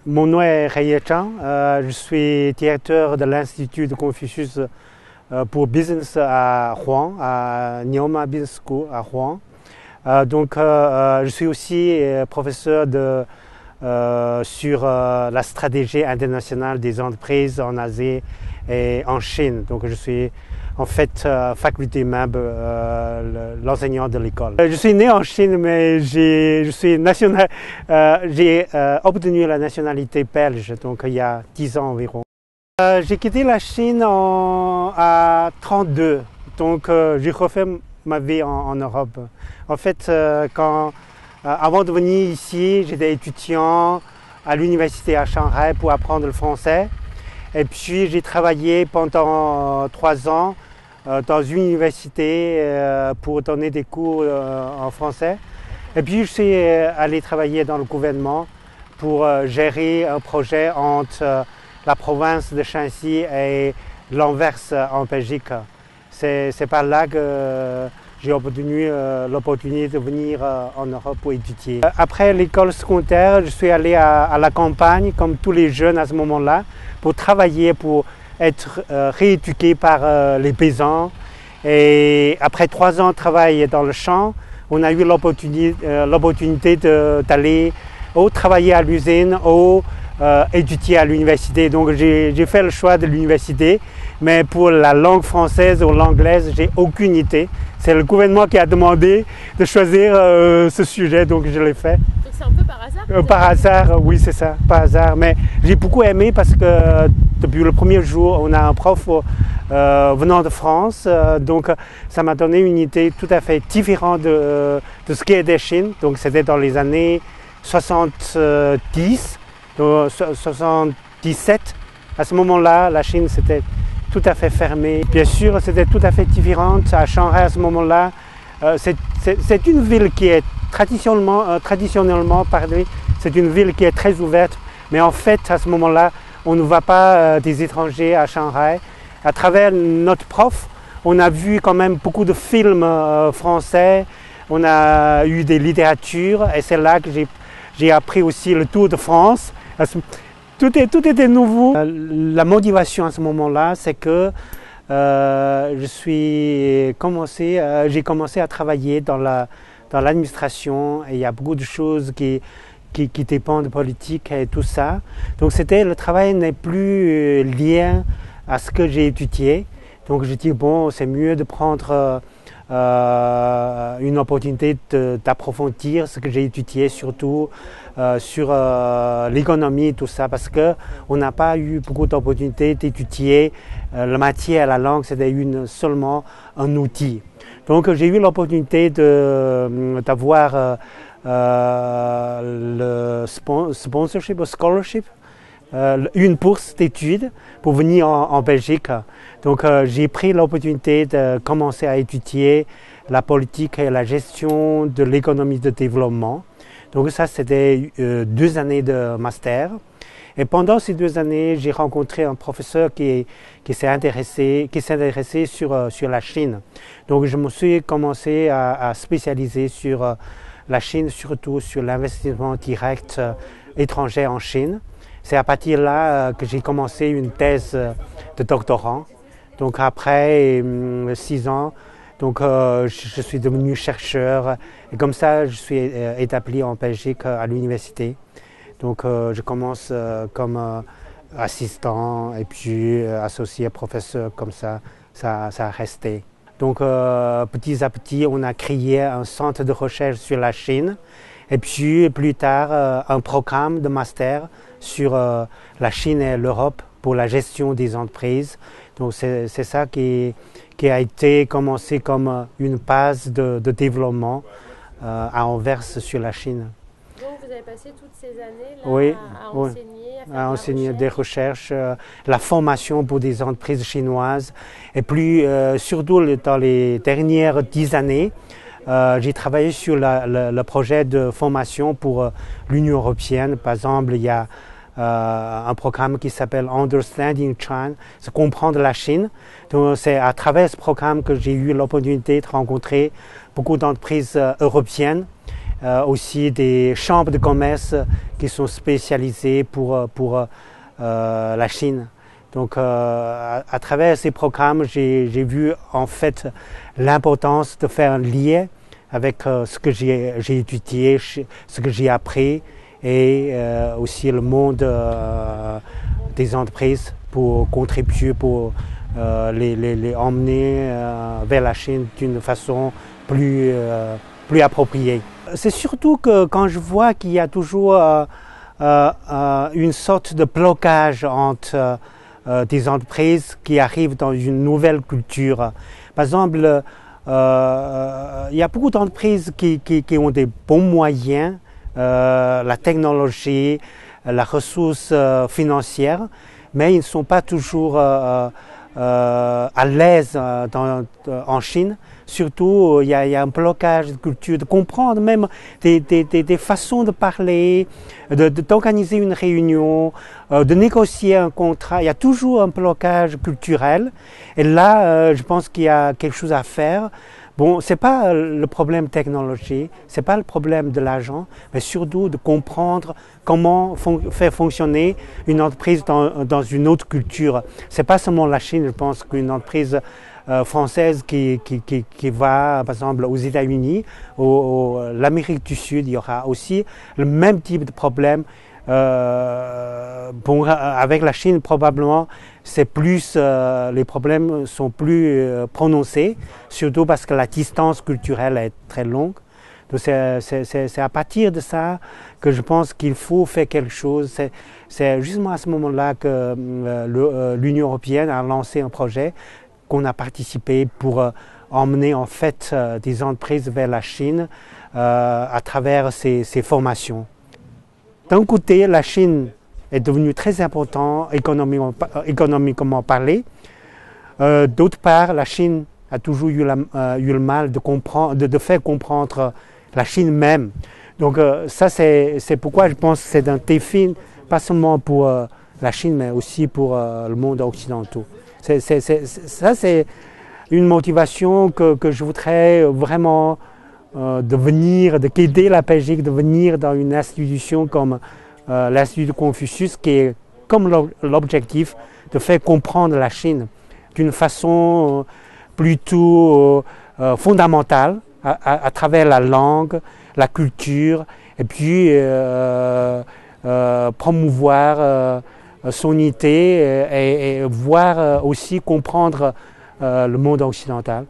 Mon nom est Reye Chan, je suis directeur de l'Institut de Confucius pour Business à Rouen, à Neoma Business School à Rouen. Je suis aussi professeur sur la stratégie internationale des entreprises en Asie et en Chine. Donc je suis en fait faculty member, l'enseignant de l'école. Je suis né en Chine, mais j'ai obtenu la nationalité belge, donc il y a 10 ans environ. J'ai quitté la Chine à 32, donc j'ai refait ma vie en Europe. En fait, avant de venir ici, j'étais étudiant à l'université à Shanghai pour apprendre le français. Et puis j'ai travaillé pendant 3 ans dans une université pour donner des cours en français. Et puis je suis allé travailler dans le gouvernement pour gérer un projet entre la province de Shanxi et l'Anvers en Belgique. C'est par là que j'ai obtenu l'opportunité de venir en Europe pour étudier. Après l'école secondaire, je suis allé à la campagne, comme tous les jeunes à ce moment-là, pour travailler, pour être rééduqué par les paysans. Et après 3 ans de travail dans le champ, on a eu l'opportunité d'aller travailler à l'usine ou étudier à l'université. Donc j'ai fait le choix de l'université, mais pour la langue française ou l'anglaise, j'ai aucune idée. C'est le gouvernement qui a demandé de choisir ce sujet, donc je l'ai fait. Donc c'est un peu par hasard Par hasard, oui, c'est ça, par hasard. Mais j'ai beaucoup aimé parce que depuis le premier jour, on a un prof venant de France. Donc ça m'a donné une idée tout à fait différente de ce qui est des Chine. Donc c'était dans les années 70, 77. À ce moment-là, la Chine, c'était tout à fait fermée. Bien sûr, c'était tout à fait différent. À Shanghai, à ce moment-là, c'est une ville qui est traditionnellement parlée, c'est une ville qui est très ouverte. Mais en fait, à ce moment-là, on ne voit pas des étrangers à Shanghai. À travers notre prof, on a vu quand même beaucoup de films français. On a eu des littératures et c'est là que j'ai appris aussi le Tour de France. Tout était nouveau. La motivation à ce moment-là, c'est que j'ai commencé à travailler dans l'administration et il y a beaucoup de choses qui dépendent de politique et tout ça. Donc le travail n'est plus lié à ce que j'ai étudié. Donc je dis bon, c'est mieux de prendre une opportunité d'approfondir ce que j'ai étudié, surtout sur l'économie et tout ça, parce qu'on n'a pas eu beaucoup d'opportunités d'étudier la matière, la langue, c'était seulement un outil. Donc j'ai eu l'opportunité d'avoir le sponsorship ou scholarship, une bourse d'études pour venir en Belgique. Donc j'ai pris l'opportunité de commencer à étudier la politique et la gestion de l'économie de développement. Donc ça, c'était 2 années de master. Et pendant ces 2 années, j'ai rencontré un professeur qui s'est intéressé sur la Chine. Donc je me suis commencé à spécialiser sur la Chine, surtout sur l'investissement direct étranger en Chine. C'est à partir de là que j'ai commencé une thèse de doctorat. Donc après 6 ans, je suis devenu chercheur et comme ça je suis établi en Belgique à l'université. Donc je commence comme assistant et puis associé professeur, comme ça a resté. Donc petit à petit on a créé un centre de recherche sur la Chine et puis plus tard un programme de master sur la Chine et l'Europe pour la gestion des entreprises. Donc c'est ça qui a été commencé comme une base de développement à Anvers sur la Chine. Donc vous avez passé toutes ces années là, oui, à enseigner, des recherches, la formation pour des entreprises chinoises. Et puis surtout dans les dernières 10 années, j'ai travaillé sur le projet de formation pour l'Union européenne. Par exemple, il y a un programme qui s'appelle Understanding China, c'est comprendre la Chine. Donc c'est à travers ce programme que j'ai eu l'opportunité de rencontrer beaucoup d'entreprises européennes aussi des chambres de commerce qui sont spécialisées pour la Chine. Donc à travers ces programmes, j'ai vu en fait l'importance de faire un lien avec ce que j'ai étudié, ce que j'ai appris et aussi le monde des entreprises pour contribuer, pour les emmener vers la Chine d'une façon plus appropriée. C'est surtout que quand je vois qu'il y a toujours une sorte de blocage entre des entreprises qui arrivent dans une nouvelle culture. Par exemple, il y a beaucoup d'entreprises qui ont des bons moyens, la technologie, la ressource financière, mais ils ne sont pas toujours à l'aise en Chine. Surtout, il y a un blocage de culture, de comprendre même des façons de parler, d'organiser une réunion, de négocier un contrat. Il y a toujours un blocage culturel. Et là, je pense qu'il y a quelque chose à faire. Bon, c'est pas le problème technologique, c'est pas le problème de l'argent, mais surtout de comprendre comment faire fonctionner une entreprise dans une autre culture. C'est pas seulement la Chine, je pense qu'une entreprise française qui va, par exemple, aux États-Unis, l'Amérique du Sud, il y aura aussi le même type de problème. Bon, avec la Chine, probablement, c'est plus, les problèmes sont plus prononcés, surtout parce que la distance culturelle est très longue. Donc c'est à partir de ça que je pense qu'il faut faire quelque chose. C'est justement à ce moment-là que l'Union européenne a lancé un projet qu'on a participé pour emmener en fait des entreprises vers la Chine à travers ces formations. D'un côté, la Chine est devenue très importante économiquement parlé. D'autre part, la Chine a toujours eu le mal de faire comprendre la Chine même. Donc ça, c'est pourquoi je pense que c'est un défi, pas seulement pour la Chine, mais aussi pour le monde occidental. Ça, c'est une motivation que je voudrais vraiment qu'aider la Belgique de venir dans une institution comme l'Institut Confucius, qui est comme l'objectif de faire comprendre la Chine d'une façon plutôt fondamentale à travers la langue, la culture, et puis promouvoir son unité et voir aussi comprendre le monde occidental.